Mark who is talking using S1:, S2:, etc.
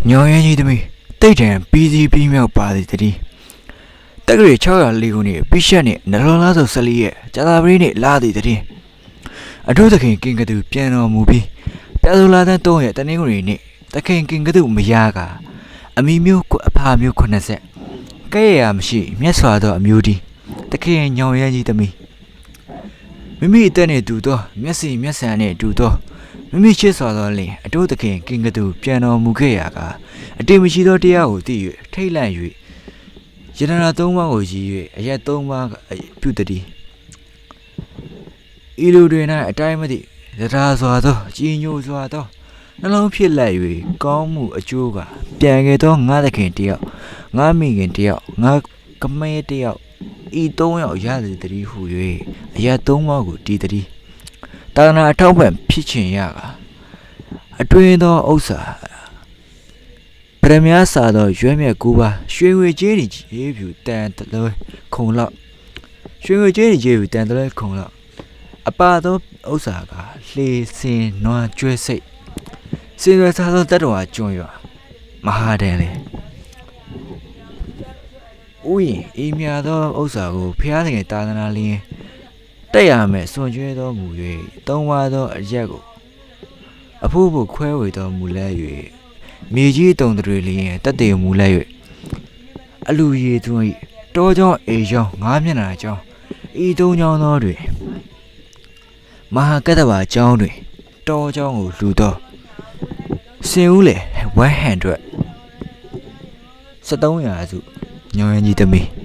S1: ညောင်ရင်ကြီးသမီးတိတ်တံပြီးစီးပြီးမြောက်ပါသည်တည်းတက်ကရီ604ခုနှစ်ပိရှက်နှင့်နလောလားစု14ရက်ကြာသာပတိနှင့်လာသည်တည်းအထုသခင်ကင်ကတူပြန်တော်မူပြီးပြာသူလာတဲ့3ရက်တနင်္ဂနွေနေ့သခင်ကင်ကတူမရကအမိမျိုးအဖာမျိုး80ကဲ့ရမရှိမျက်စွာသောအမျိုးဒီသခင်ညောင်ရင်ကြီးသမီးမိမိအသက်နှင့်တူသောမျက်စိမျက်စံနှင့်တူသောမိမိချစ်စွာသောလင်အတိုးသခင်ကင်ကတူပြန်တော်မူခဲ့ရာကအတိမရှိသောတရားကိုသိ၍ထိတ်လန့်၍ယန္တနာ3ပါးကိုရည်၍အရက်3ပါးပြုတည်းဤလိုတွင်၌အတိုင်းမသိတရားစွာသောကြီးညိုစွာသောနှလုံးဖြစ်လက်၍ကောင်းမှုအကျိုးကပြန်ခဲ့သောငါသခင်တယောက်ငါမိခင်တယောက်ငါကမဲတယောက်ဤ3ယောက်ရသည်တည်းဟု၍အရက်3ပါးကိုတည်တည်းတာနာအထောက်ပံ့ဖြစ်ချင်ရကအတွင်းသောဥစ္စာပရမယာစာသောရွေးမြက်9ပါးရွှေငွေကြေးတွေဖြူတန်တလွဲခုံလောက်ရွှေငွေကြေးတွေဖြူတန်တလွဲခုံလောက်အပါသောဥစ္စာကလှေစင်နွားကျွဲစိတ်စင်ရွယ်စားသောတတ္တဝါကျွန်းရွာမဟာတန်လေဥယျင်အေးမြသောဥစ္စာကိုဖျားသခင်တာသနာလျင်တက်ရမယ်စွန်ကျွဲသောမူ၍3ပါးသောအရက်ကိုအဖို့ဖို့ခွဲဝေတော်မူလဲ၍မြေကြီးတုံတွေလျင်တက်တည်မူလဲ၍အလူရည်သွင်းတောကြောင်းအေကြောင်းငါးမျက်နှာကြောင်းဤ3ကြောင်းသောတွင်မဟာကတ္တဗာကြောင်းတွင်တောကြောင်းကိုလှူသောစင်ဦးလေ100 73ရာစုညောင်ရင်ကြီးသမီး